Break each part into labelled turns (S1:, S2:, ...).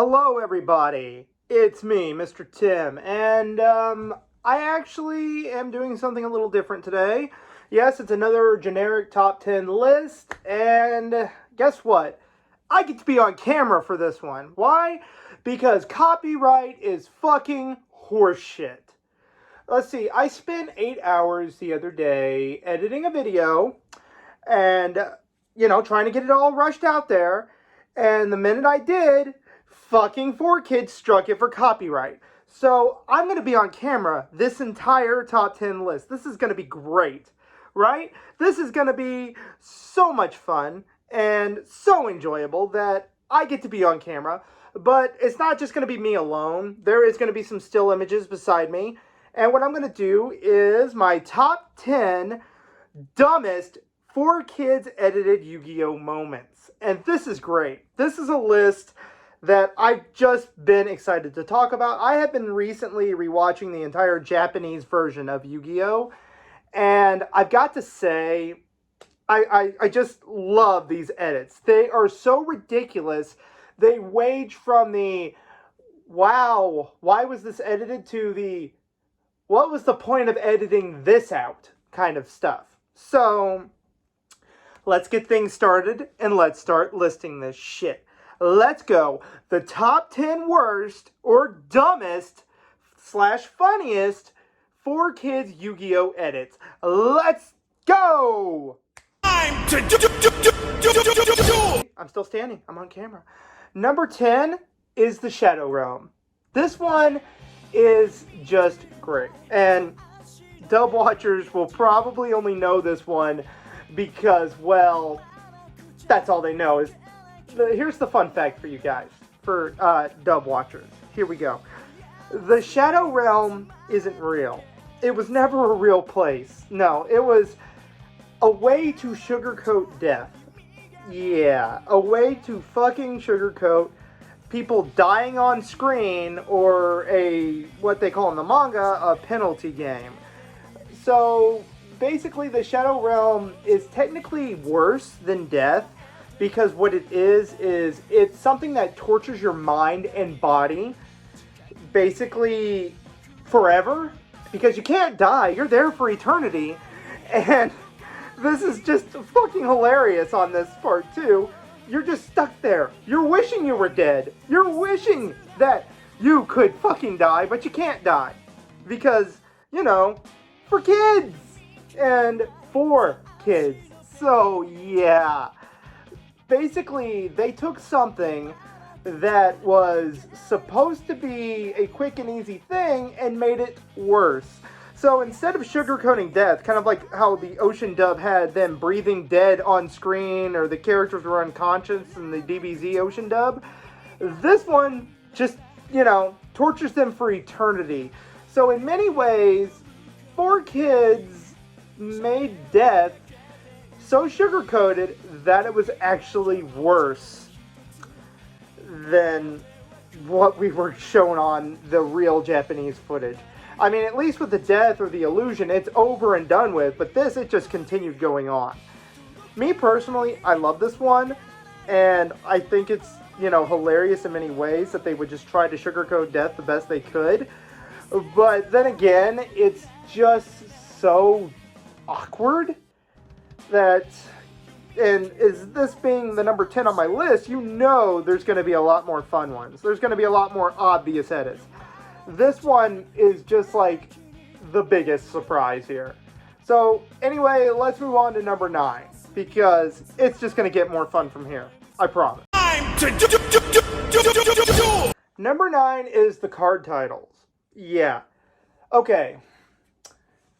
S1: Hello everybody, it's me, Mr. Tim, and I actually am doing something a little different today. Yes, it's another generic top 10 list, and guess what? I get to be on camera for this one. Why? Because copyright is fucking horseshit. Let's see, I spent 8 hours the other day editing a video, and, trying to get it all rushed out there, and the minute I did, fucking 4Kids struck it for copyright. So I'm going to be on camera this entire top 10 list. This is going to be great, right? This is going to be so much fun and so enjoyable that I get to be on camera. But it's not just going to be me alone. There is going to be some still images beside me. And what I'm going to do is my top 10 dumbest 4Kids edited Yu-Gi-Oh moments. And this is great. This is a list that I've just been excited to talk about. I have been recently rewatching the entire Japanese version of Yu-Gi-Oh! And I've got to say, I just love these edits. They are so ridiculous. They wage from the, wow, why was this edited, to the, what was the point of editing this out kind of stuff. So let's get things started and let's start listing this shit. Let's go. The top 10 worst or dumbest / funniest 4Kids Yu-Gi-Oh edits. Let's go! I'm still standing. I'm on camera. Number 10 is the Shadow Realm. This one is just great. And dub watchers will probably only know this one because, well, that's all they know. Is here's the fun fact for you guys, for dub watchers. Here we go. The Shadow Realm isn't real. It was never a real place. No, it was a way to sugarcoat death. Yeah, a way to fucking sugarcoat people dying on screen, or what they call in the manga, a penalty game. So basically the Shadow Realm is technically worse than death, because what it is it's something that tortures your mind and body basically forever, because you can't die. You're there for eternity. And this is just fucking hilarious on this part too. You're just stuck there. You're wishing you were dead. You're wishing that you could fucking die, but you can't die. Because, for kids. And for kids. So, yeah. Basically, they took something that was supposed to be a quick and easy thing and made it worse. So instead of sugarcoating death, kind of like how the Ocean dub had them breathing dead on screen, or the characters were unconscious in the DBZ Ocean dub, this one just, tortures them for eternity. So in many ways, 4Kids made death so sugar-coated that it was actually worse than what we were shown on the real Japanese footage. I mean, at least with the death or the illusion, it's over and done with, but this, it just continued going on. Me personally, I love this one, and I think it's, hilarious in many ways that they would just try to sugarcoat death the best they could. But then again, it's just so awkward that, and is this being the number 10 on my list, there's going to be a lot more fun ones. There's going to be a lot more obvious edits. This one is just like the biggest surprise here. So anyway, let's move on to number 9, because it's just going to get more fun from here. I promise. Number 9 is the card titles. Yeah. Okay.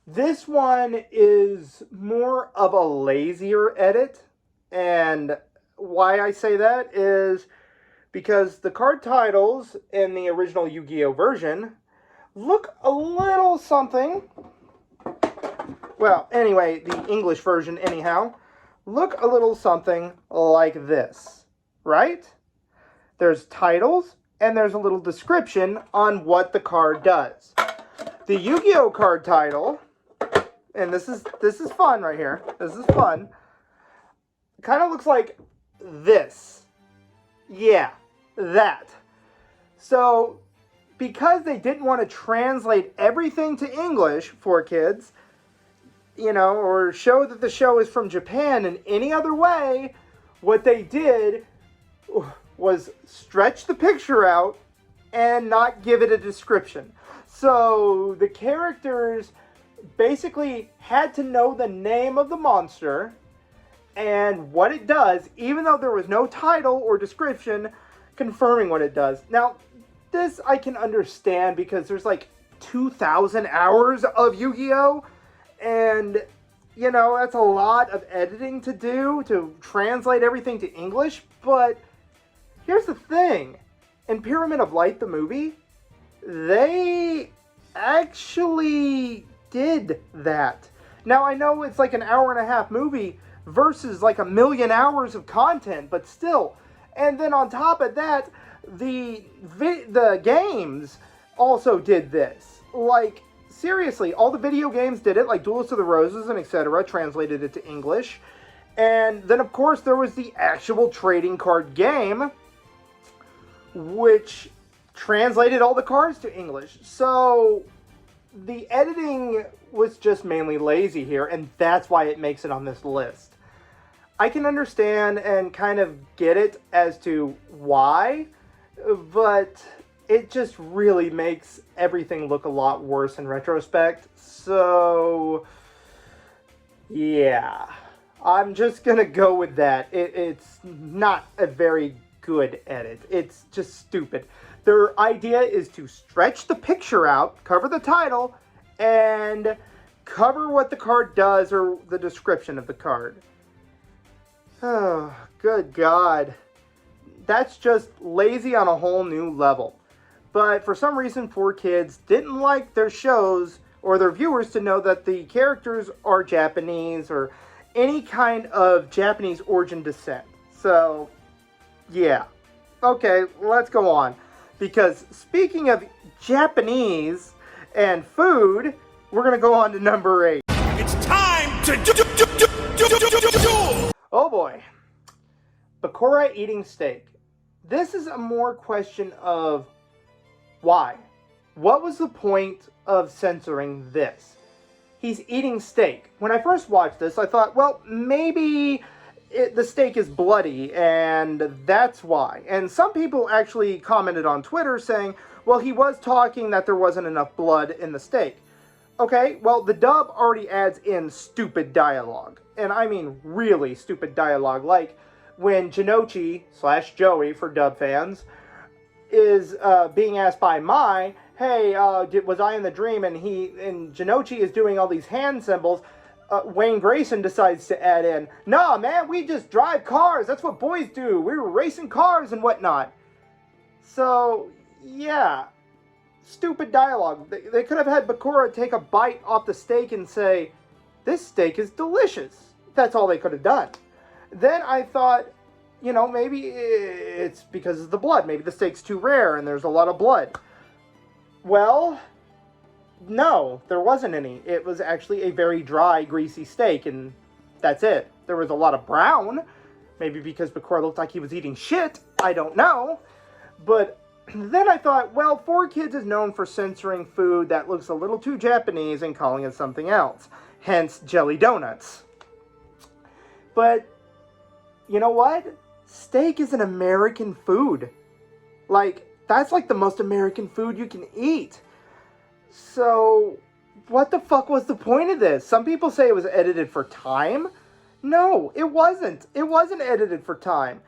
S1: This one is more of a lazier edit, and why I say that is because the card titles in the original Yu-Gi-Oh version look a little something, well, anyway, the English version anyhow, look a little something like this, right? There's titles, and there's a little description on what the card does. The Yu-Gi-Oh card title, and this is fun right here. This is fun. Kind of looks like this. Yeah, that. So, because they didn't want to translate everything to English for kids, you know, or show that the show is from Japan in any other way, what they did was stretch the picture out and not give it a description. So the characters basically had to know the name of the monster and what it does, even though there was no title or description confirming what it does. Now, this I can understand because there's like 2,000 hours of Yu-Gi-Oh! And, you know, that's a lot of editing to do to translate everything to English. But here's the thing. In Pyramid of Light, the movie, they actually did that. Now, I know it's like an hour-and-a-half movie versus like 1,000,000 hours of content, but still. And then on top of that, the games also did this. Like, seriously, all the video games did it, like Duelist of the Roses and etc., translated it to English. And then, of course, there was the actual trading card game, which translated all the cards to English. So, the editing was just mainly lazy here, and that's why it makes it on this list. I can understand and kind of get it as to why, but it just really makes everything look a lot worse in retrospect. So, yeah, I'm just gonna go with that. It's not a very good edit. It's just stupid. Their idea is to stretch the picture out, cover the title, and cover what the card does or the description of the card. Oh, good God. That's just lazy on a whole new level. But for some reason, 4Kids didn't like their shows or their viewers to know that the characters are Japanese or any kind of Japanese origin descent. So, yeah. Okay, let's go on. Because speaking of Japanese and food, we're going to go on to number 8.
S2: It's time to do.
S1: Oh boy. Bakura eating steak. This is a more question of why. What was the point of censoring this? He's eating steak. When I first watched this, I thought, well, maybe the steak is bloody, and that's why. And some people actually commented on Twitter saying, well, he was talking that there wasn't enough blood in the steak. Okay, well, the dub already adds in stupid dialogue. And I mean really stupid dialogue, like when Jinochi, / Joey for dub fans, is being asked by Mai, hey, was I in the dream? And Jinochi is doing all these hand symbols. Wayne Grayson decides to add in, nah, man, we just drive cars. That's what boys do. We were racing cars and whatnot. So, yeah. Stupid dialogue. They could have had Bakura take a bite off the steak and say, this steak is delicious. That's all they could have done. Then I thought, you know, maybe it's because of the blood. Maybe the steak's too rare and there's a lot of blood. Well, no, there wasn't any. It was actually a very dry, greasy steak, and that's it. There was a lot of brown. Maybe because Bakura looked like he was eating shit. I don't know. But then I thought, well, 4Kids is known for censoring food that looks a little too Japanese and calling it something else. Hence, jelly donuts. But, you know what? Steak is an American food. Like, that's like the most American food you can eat. So, what the fuck was the point of this? Some people say it was edited for time. No, it wasn't. It wasn't edited for time.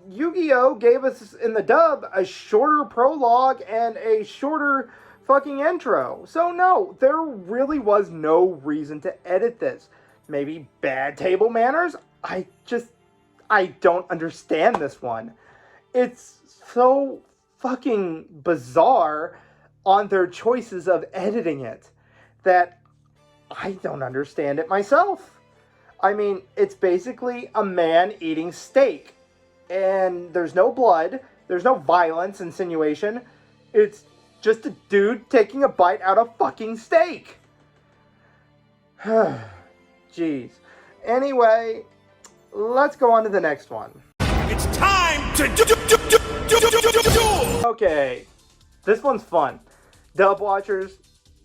S1: Yu-Gi-Oh! Gave us, in the dub, a shorter prologue and a shorter fucking intro. So no, there really was no reason to edit this. Maybe bad table manners? I don't understand this one. It's so fucking bizarre on their choices of editing it that I don't understand it myself. I mean, it's basically a man eating steak. And there's no blood, there's no violence, insinuation. It's just a dude taking a bite out of fucking steak. Jeez. Anyway, let's go on to the next one.
S2: It's time to do.
S1: Okay, this one's fun. Dub watchers,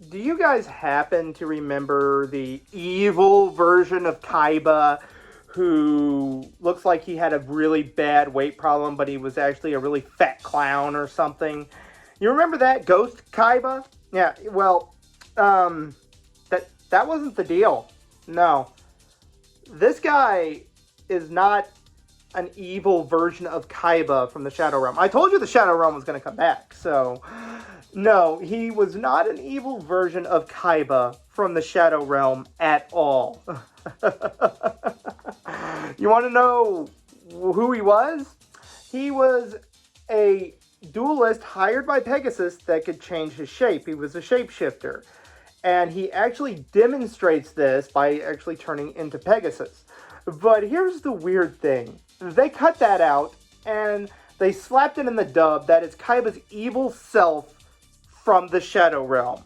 S1: do you guys happen to remember the evil version of Kaiba who looks like he had a really bad weight problem, but he was actually a really fat clown or something? You remember that Ghost Kaiba? Yeah, well, that wasn't the deal. No. This guy is not an evil version of Kaiba from the Shadow Realm. I told you the Shadow Realm was going to come back, so no, he was not an evil version of Kaiba from the Shadow Realm at all. You want to know who he was? He was a duelist hired by Pegasus that could change his shape. He was a shapeshifter. And he actually demonstrates this by actually turning into Pegasus. But here's the weird thing. They cut that out and they slapped it in the dub that is Kaiba's evil self from the Shadow Realm.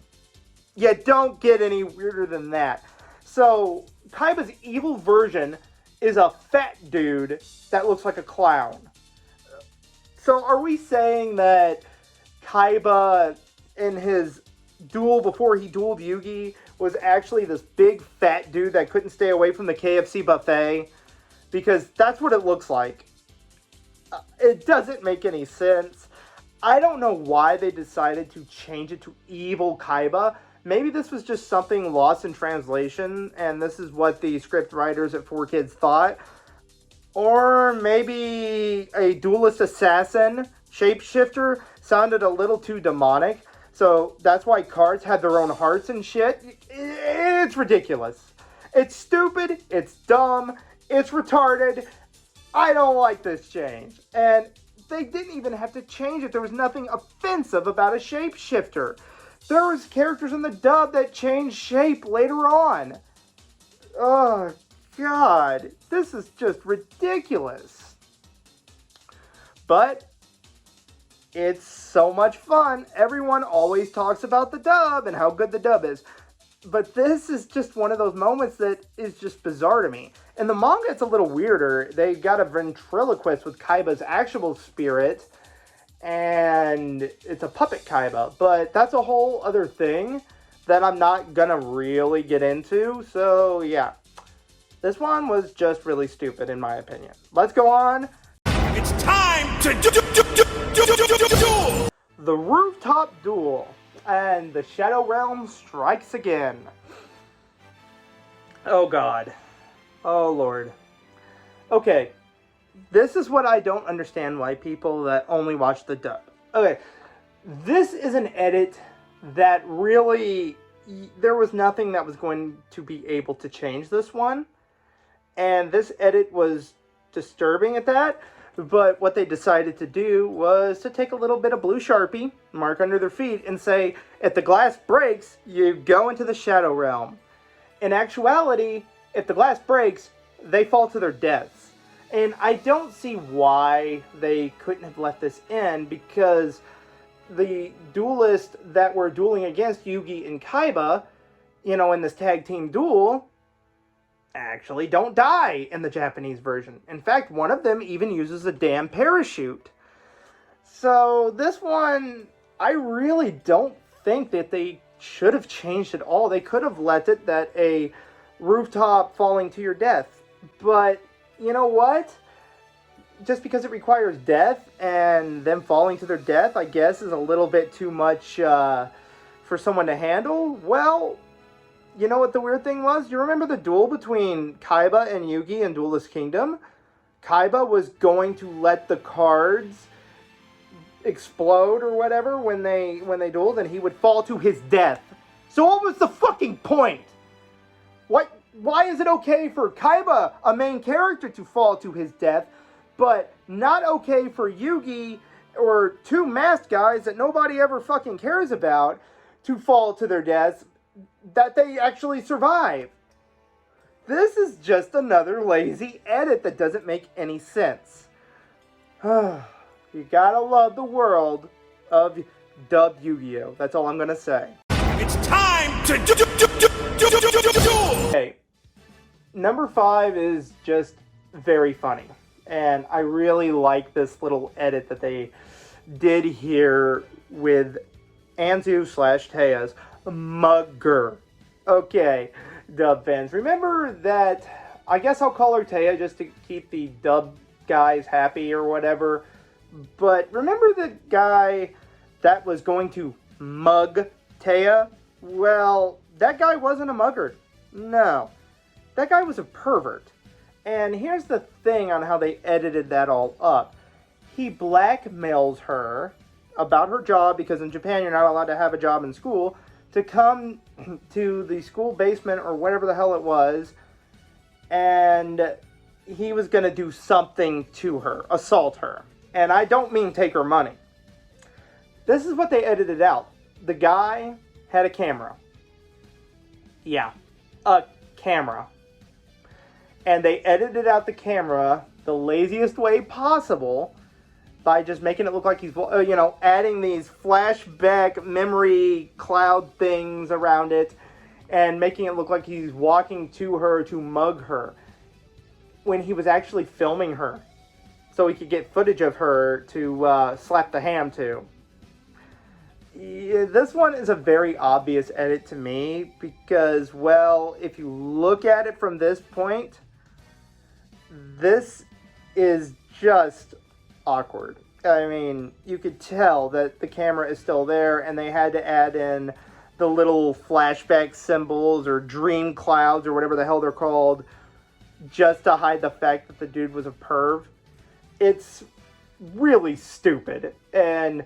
S1: You don't get any weirder than that. So Kaiba's evil version is a fat dude that looks like a clown. So are we saying that Kaiba in his duel before he dueled Yugi was actually this big fat dude that couldn't stay away from the KFC buffet? Because that's what it looks like. It doesn't make any sense. I don't know why they decided to change it to Evil Kaiba. Maybe this was just something lost in translation, and this is what the script writers at 4Kids thought. Or maybe a duelist assassin shapeshifter sounded a little too demonic. So that's why cards had their own hearts and shit. It's ridiculous. It's stupid. It's dumb. It's retarded. I don't like this change. And they didn't even have to change it. There was nothing offensive about a shapeshifter. There was characters in the dub that changed shape later on. Oh, God. This is just ridiculous. But it's so much fun. Everyone always talks about the dub and how good the dub is. But this is just one of those moments that is just bizarre to me. In the manga, it's a little weirder. They got a ventriloquist with Kaiba's actual spirit, and it's a puppet Kaiba. But that's a whole other thing that I'm not gonna really get into. So, yeah. This one was just really stupid, in my opinion. Let's go on.
S2: It's time to duel!
S1: The Rooftop Duel. And the Shadow Realm strikes again. Oh, God. Oh, Lord. Okay. This is what I don't understand why people that only watch the dub. Okay. This is an edit that really... There was nothing that was going to be able to change this one. And this edit was disturbing at that. But what they decided to do was to take a little bit of blue Sharpie, mark under their feet, and say, if the glass breaks, you go into the Shadow Realm. In actuality, if the glass breaks, they fall to their deaths. And I don't see why they couldn't have left this in, because the duelists that were dueling against Yugi and Kaiba, you know, in this tag team duel, actually don't die in the Japanese version. In fact, one of them even uses a damn parachute. So this one, I really don't think that they should have changed it all. They could have left it that a rooftop falling to your death. But you know what? Just because it requires death and them falling to their death, I guess, is a little bit too much for someone to handle. Well, you know what the weird thing was? You remember the duel between Kaiba and Yugi in Duelist Kingdom? Kaiba was going to let the cards explode or whatever when they dueled, and he would fall to his death. So what was the fucking point? Why is it okay for Kaiba, a main character, to fall to his death, but not okay for Yugi or two masked guys that nobody ever fucking cares about to fall to their deaths, that they actually survive? This is just another lazy edit that doesn't make any sense. You gotta love the world of Dubbed Yu-Gi-Oh! That's all I'm gonna say.
S2: It's time to duel!
S1: Okay, number 5 is just very funny. And I really like this little edit that they did here with Anzu / Taya's mugger. Okay, dub fans, remember that, I guess I'll call her Taya just to keep the dub guys happy or whatever, but remember the guy that was going to mug Taya? Well, that guy wasn't a mugger. No, that guy was a pervert. And here's the thing on how they edited that all up. He blackmails her about her job, because in Japan you're not allowed to have a job in school, to come to the school basement or whatever the hell it was, and he was going to do something to her, assault her. And I don't mean take her money. This is what they edited out. The guy had a camera. Yeah, a camera. And they edited out the camera the laziest way possible by just making it look like he's, adding these flashback memory cloud things around it and making it look like he's walking to her to mug her, when he was actually filming her so he could get footage of her to slap the ham to. Yeah, this one is a very obvious edit to me because, well, if you look at it from this point, this is just awkward. I mean, you could tell that the camera is still there and they had to add in the little flashback symbols or dream clouds or whatever the hell they're called just to hide the fact that the dude was a perv. It's really stupid. And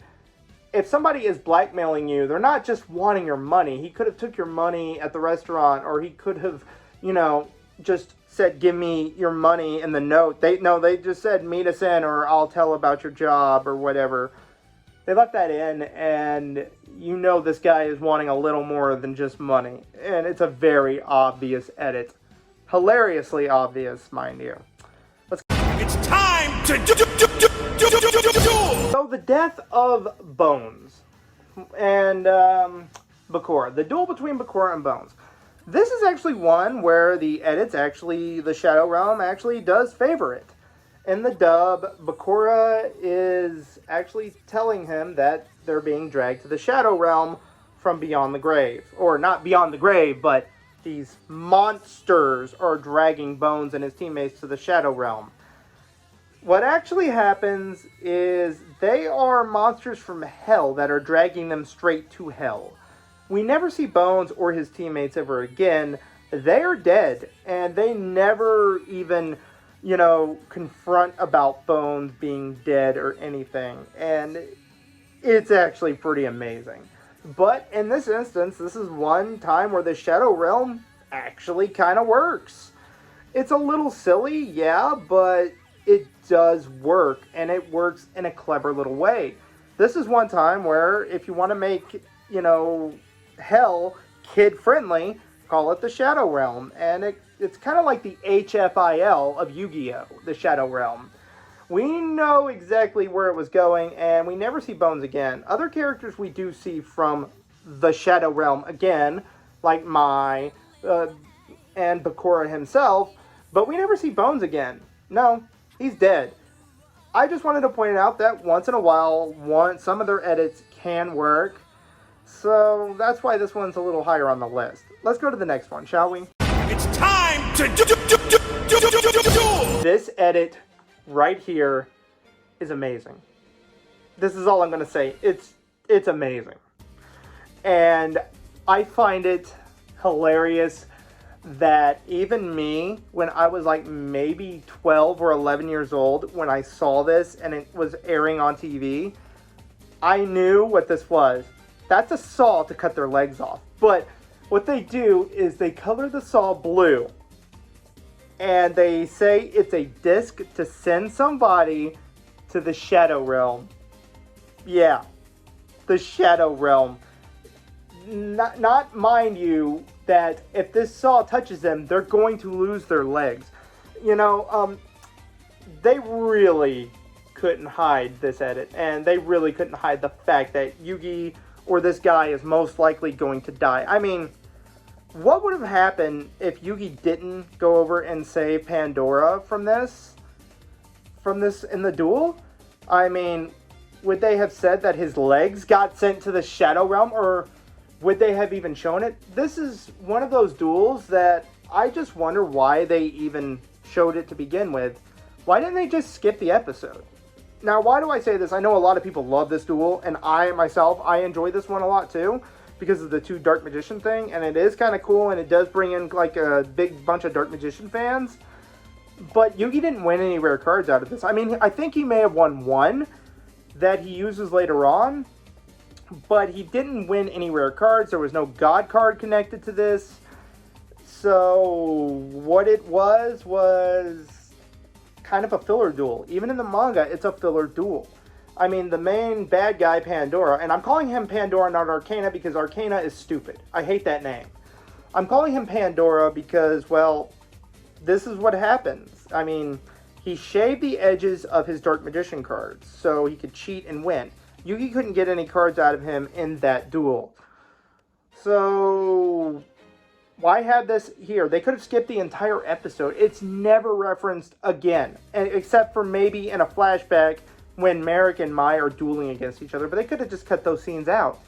S1: if somebody is blackmailing you, they're not just wanting your money. He could have took your money at the restaurant, or he could have, just said, give me your money in the note. They just said, meet us in, or I'll tell about your job, or whatever. They left that in, and this guy is wanting a little more than just money. And it's a very obvious edit. Hilariously obvious, mind you.
S2: It's time to duel!
S1: So the death of Bones and Bakura. The duel between Bakura and Bones. This is actually one where the Shadow Realm actually does favor it. In the dub, Bakura is actually telling him that they're being dragged to the Shadow Realm from beyond the grave. Or not beyond the grave, but these monsters are dragging Bones and his teammates to the Shadow Realm. What actually happens is they are monsters from hell that are dragging them straight to hell. We never see Bones or his teammates ever again. They are dead, and they never even, confront about Bones being dead or anything. And it's actually pretty amazing. But in this instance, this is one time where the Shadow Realm actually kind of works. It's a little silly, yeah, but it does work, and it works in a clever little way. This is one time where if you want to make, hell kid-friendly, call it the Shadow Realm. And it's kind of like the HFIL of Yu-Gi-Oh!, the Shadow Realm. We know exactly where it was going, and we never see Bones again. Other characters we do see from the Shadow Realm again, like Mai and Bakura himself, but we never see Bones again. No, he's dead. I just wanted to point out that once in a while, some of their edits can work. So that's why this one's a little higher on the list. Let's go to the next one, shall we?
S2: It's time to duel!
S1: This edit right here is amazing. This is all I'm going to say. It's amazing. And I find it hilarious that even me, when I was like maybe 12 or 11 years old, when I saw this and it was airing on TV, I knew what this was. That's a saw to cut their legs off. But what they do is they color the saw blue. And they say it's a disc to send somebody to the Shadow Realm. Yeah, the Shadow Realm. Not mind you that if this saw touches them, they're going to lose their legs. They really couldn't hide this edit. And they really couldn't hide the fact that Yugi or this guy is most likely going to die. I mean, what would have happened if Yugi didn't go over and save Pandora from this in the duel? I mean, would they have said that his legs got sent to the Shadow Realm, or would they have even shown it? This is one of those duels that I just wonder why they even showed it to begin with. Why didn't they just skip the episode? Now, why do I say this? I know a lot of people love this duel, and I enjoy this one a lot too, because of the two Dark Magician thing, and it is kind of cool, and it does bring in like a big bunch of Dark Magician fans. But Yugi didn't win any rare cards out of this. I mean, I think he may have won one that he uses later on, but he didn't win any rare cards. There was no God card connected to this. So what it was kind of a filler duel. Even in the manga, it's a filler duel. I mean, the main bad guy, Pandora, and I'm calling him Pandora, not Arcana, because Arcana is stupid. I hate that name. I'm calling him Pandora because, well, this is what happens. I mean, he shaved the edges of his Dark Magician cards so he could cheat and win. Yugi couldn't get any cards out of him in that duel. So why have this here? They could have skipped the entire episode. It's never referenced again, except for maybe in a flashback when Merrick and Mai are dueling against each other, but they could have just cut those scenes out.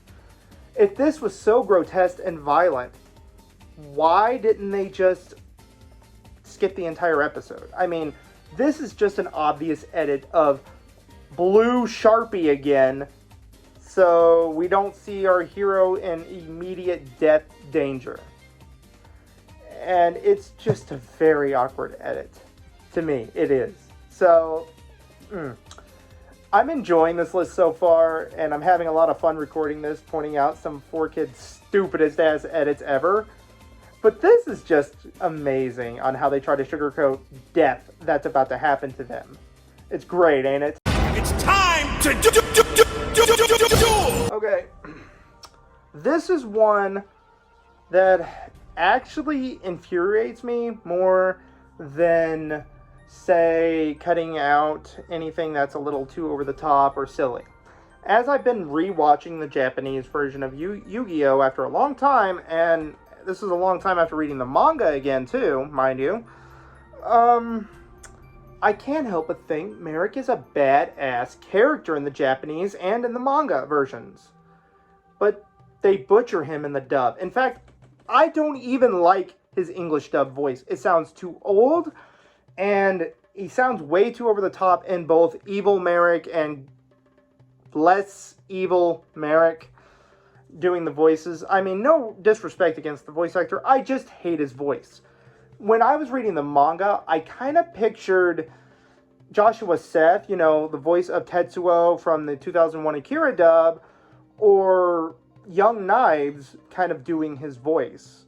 S1: If this was so grotesque and violent, why didn't they just skip the entire episode? I mean, this is just an obvious edit of Blue Sharpie again, so we don't see our hero in immediate death danger. And it's just a very awkward edit. To me, it is. So, I'm enjoying this list so far, and I'm having a lot of fun recording this, pointing out some 4Kids stupidest ass edits ever. But this is just amazing on how they try to sugarcoat death that's about to happen to them. It's great, ain't it?
S2: It's time to duel!
S1: Okay. This is one that actually infuriates me more than, say, cutting out anything that's a little too over the top or silly. As I've been rewatching the Japanese version of Yu-Gi-Oh! After a long time, and this is a long time after reading the manga again too, mind you, I can't help but think Merrick is a badass character in the Japanese and in the manga versions. But they butcher him in the dub. In fact, I don't even like his English dub voice. It sounds too old, and he sounds way too over the top in both evil Merrick and less evil Merrick doing the voices. I mean, no disrespect against the voice actor, I just hate his voice. When I was reading the manga, I kind of pictured Joshua Seth, you know, the voice of Tetsuo from the 2001 Akira dub, or Young Knives kind of doing his voice.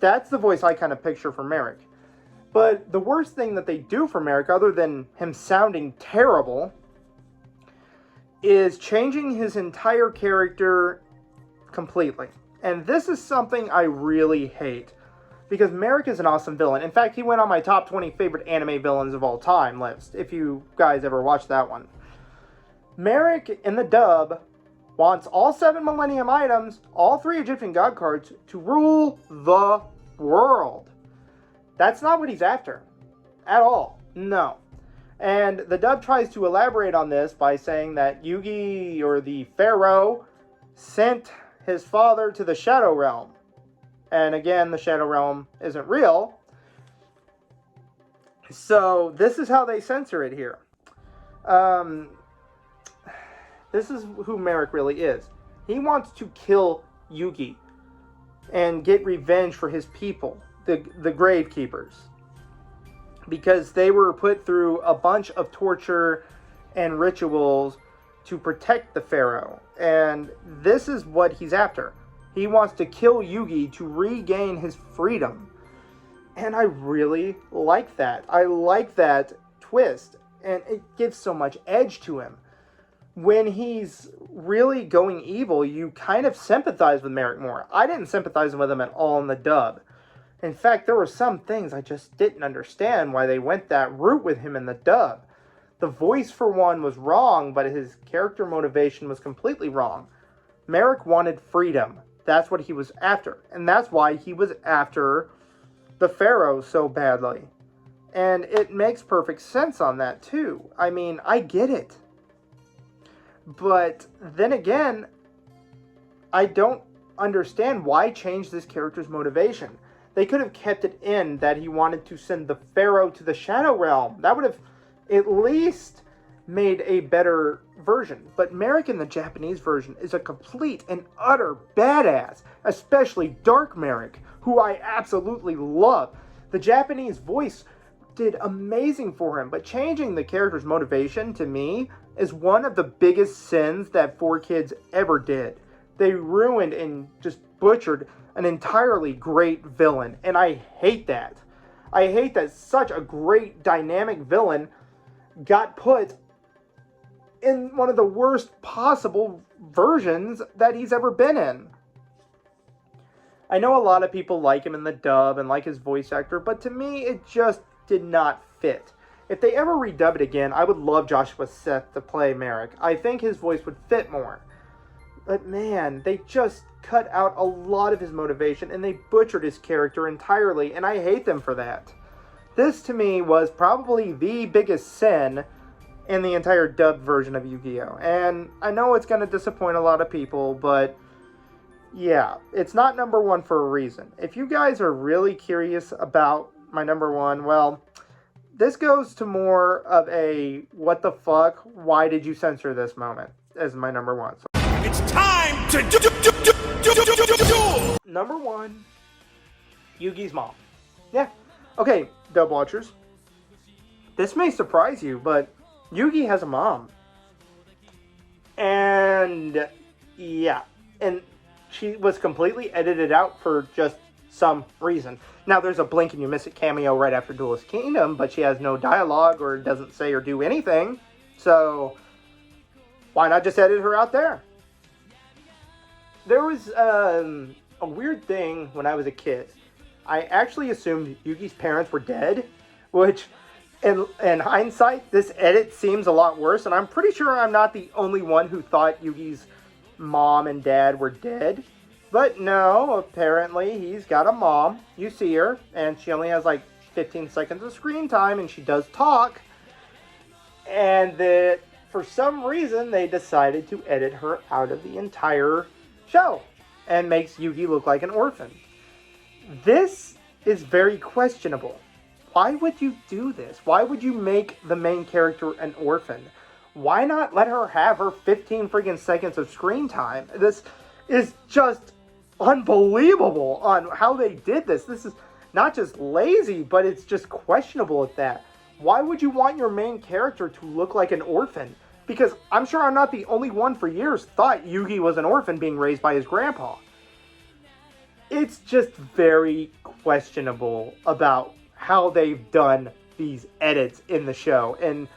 S1: That's the voice I kind of picture for Merrick. But the worst thing that they do for Merrick, other than him sounding terrible, is changing his entire character completely. And this is something I really hate, because Merrick is an awesome villain. In fact, he went on my top 20 favorite anime villains of all time list, if you guys ever watched that one. Merrick, in the dub, wants all 7 Millennium items, all 3 Egyptian god cards, to rule the world. That's not what he's after. At all. No. And the dub tries to elaborate on this by saying that Yugi, or the Pharaoh, sent his father to the Shadow Realm. And again, the Shadow Realm isn't real. So this is how they censor it here. This is who Merrick really is. He wants to kill Yugi and get revenge for his people, the Gravekeepers, because they were put through a bunch of torture and rituals to protect the Pharaoh. And this is what he's after. He wants to kill Yugi to regain his freedom. And I really like that. I like that twist. And it gives so much edge to him. When he's really going evil, you kind of sympathize with Merrick more. I didn't sympathize with him at all in the dub. In fact, there were some things I just didn't understand why they went that route with him in the dub. The voice, for one, was wrong, but his character motivation was completely wrong. Merrick wanted freedom. That's what he was after. And that's why he was after the Pharaoh so badly. And it makes perfect sense on that, too. I mean, I get it. But then again, I don't understand why change this character's motivation. They could have kept it in that he wanted to send the Pharaoh to the Shadow Realm. That would have at least made a better version. But Merrick in the Japanese version is a complete and utter badass, especially Dark Merrick, who I absolutely love. The Japanese voice did amazing for him, but changing the character's motivation, to me, is one of the biggest sins that 4Kids ever did. They ruined and just butchered an entirely great villain, and I hate that. I hate that such a great dynamic villain got put in one of the worst possible versions that he's ever been in. I know a lot of people like him in the dub and like his voice actor, but to me, it just did not fit. If they ever redub it again, I would love Joshua Seth to play Merrick. I think his voice would fit more. But man, they just cut out a lot of his motivation and they butchered his character entirely, and I hate them for that. This, to me, was probably the biggest sin in the entire dubbed version of Yu-Gi-Oh! And I know it's going to disappoint a lot of people, but yeah, it's not number one for a reason. If you guys are really curious about my number one, well, this goes to more of a what the fuck, why did you censor this moment as my number one. So,
S2: It's time to duel!
S1: number one, Yugi's mom. Yeah. Okay, Dub Watchers. This may surprise you, but Yugi has a mom. And yeah, and she was completely edited out for just some reason. Now, there's a blink and you miss it cameo right after Duelist Kingdom, but she has no dialogue or doesn't say or do anything. So, why not just edit her out there? There was a weird thing when I was a kid. I actually assumed Yugi's parents were dead, which, in hindsight, this edit seems a lot worse, and I'm pretty sure I'm not the only one who thought Yugi's mom and dad were dead. But no, apparently he's got a mom. You see her, and she only has like 15 seconds of screen time, and she does talk. And that for some reason they decided to edit her out of the entire show and makes Yugi look like an orphan. This is very questionable. Why would you do this? Why would you make the main character an orphan? Why not let her have her 15 freaking seconds of screen time? This is just unbelievable on how they did this. This is not just lazy, but it's just questionable at that. Why would you want your main character to look like an orphan? Because I'm sure I'm not the only one for years thought Yugi was an orphan being raised by his grandpa. It's just very questionable about how they've done these edits in the show. And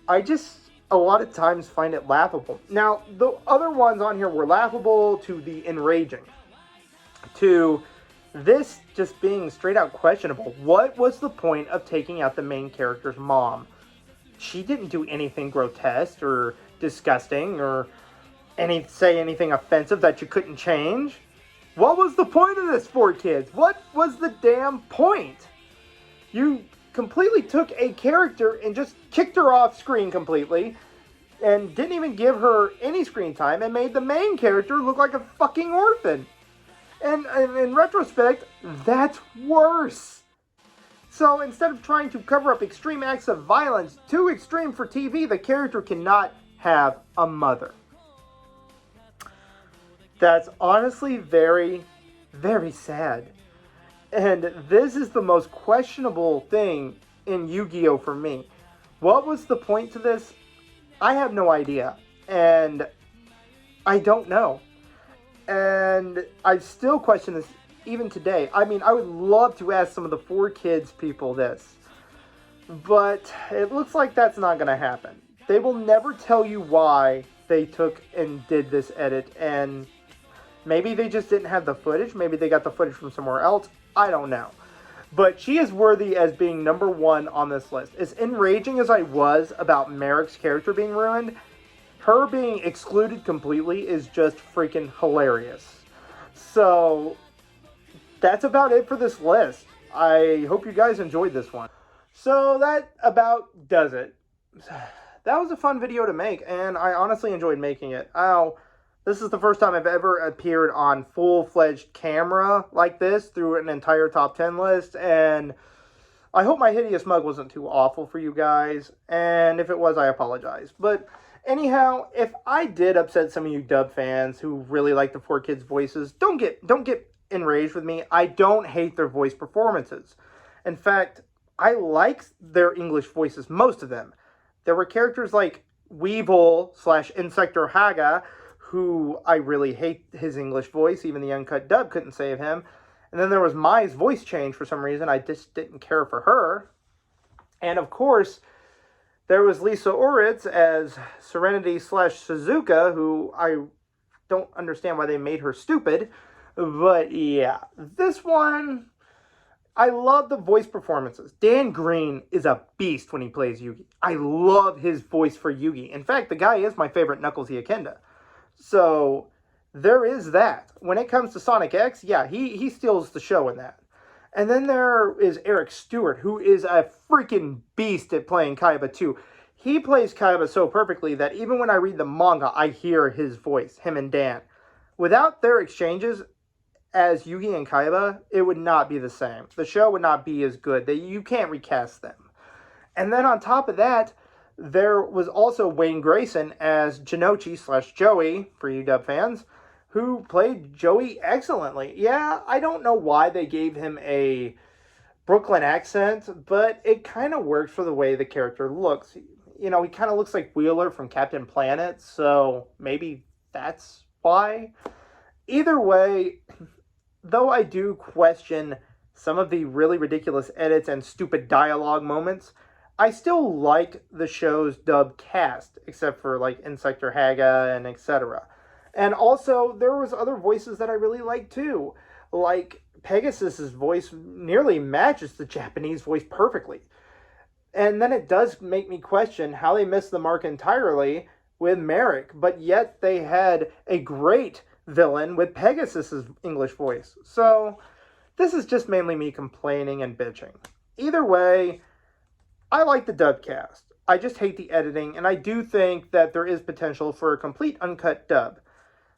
S1: I just, a lot of times, find it laughable. Now, the other ones on here were laughable to the enraging. To this just being straight out questionable. What was the point of taking out the main character's mom? She didn't do anything grotesque or disgusting or say anything offensive that you couldn't change. What was the point of this, 4Kids? What was the damn point? You completely took a character and just kicked her off screen completely and didn't even give her any screen time and made the main character look like a fucking orphan. And in retrospect, that's worse. So instead of trying to cover up extreme acts of violence, too extreme for TV, the character cannot have a mother. That's honestly very, very sad. And this is the most questionable thing in Yu-Gi-Oh! For me. What was the point to this? I have no idea. And I don't know. And I still question this even today. I mean, I would love to ask some of the 4Kids people this. But it looks like that's not going to happen. They will never tell you why they took and did this edit. And maybe they just didn't have the footage. Maybe they got the footage from somewhere else. I don't know. But she is worthy as being number one on this list. As enraging as I was about Merrick's character being ruined, her being excluded completely is just freaking hilarious. So, that's about it for this list. I hope you guys enjoyed this one. So, that about does it. that was a fun video to make, and I honestly enjoyed making it. This is the first time I've ever appeared on full-fledged camera like this through an entire top 10 list, and I hope my hideous mug wasn't too awful for you guys, and if it was, I apologize. But anyhow, if I did upset some of you dub fans who really like the 4Kids voices, don't get enraged with me. I don't hate their voice performances. In fact, I like their English voices, most of them. There were characters like Weevil / Insector Haga, who I really hate his English voice. Even the uncut dub couldn't save him. And then there was Mai's voice change for some reason. I just didn't care for her. And of course, there was Lisa Oritz as Serenity / Suzuka, who I don't understand why they made her stupid. But yeah, this one, I love the voice performances. Dan Green is a beast when he plays Yugi. I love his voice for Yugi. In fact, the guy is my favorite Knuckles Ikenда. So there is that. When it comes to Sonic X, yeah, he steals the show in that. And then there is Eric Stewart, who is a freaking beast at playing Kaiba too. He plays Kaiba so perfectly that even when I read the manga, I hear his voice, him and Dan. Without their exchanges as Yugi and Kaiba, it would not be the same. The show would not be as good. You can't recast them. And then on top of that, there was also Wayne Grayson as Jinochi / Joey, for you dub fans, who played Joey excellently. Yeah, I don't know why they gave him a Brooklyn accent, but it kind of works for the way the character looks. You know, he kind of looks like Wheeler from Captain Planet, so maybe that's why. Either way, though I do question some of the really ridiculous edits and stupid dialogue moments, I still like the show's dub cast, except for like Insector Haga and etc. And also, there was other voices that I really liked too. Like, Pegasus's voice nearly matches the Japanese voice perfectly. And then it does make me question how they missed the mark entirely with Merrick, but yet they had a great villain with Pegasus's English voice. So, this is just mainly me complaining and bitching. Either way, I like the dub cast. I just hate the editing, and I do think that there is potential for a complete uncut dub.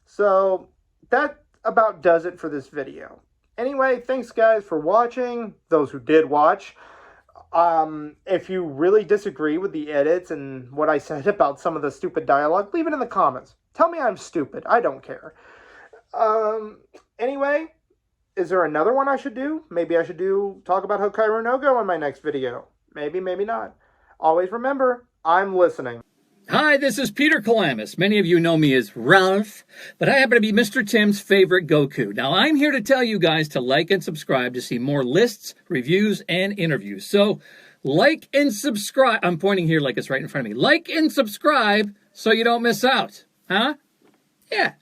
S1: So, that about does it for this video. Anyway, thanks guys for watching, those who did watch. If you really disagree with the edits and what I said about some of the stupid dialogue, leave it in the comments. Tell me I'm stupid. I don't care. Anyway, is there another one I should do? Maybe I should talk about Hokkaido no Go in my next video. Maybe, maybe not. Always remember, I'm listening.
S3: Hi, this is Peter Calamus. Many of you know me as Ralph, but I happen to be Mr. Tim's favorite Goku. Now, I'm here to tell you guys to like and subscribe to see more lists, reviews, and interviews. So, like and subscribe. I'm pointing here like it's right in front of me. Like and subscribe so you don't miss out. Huh? Yeah.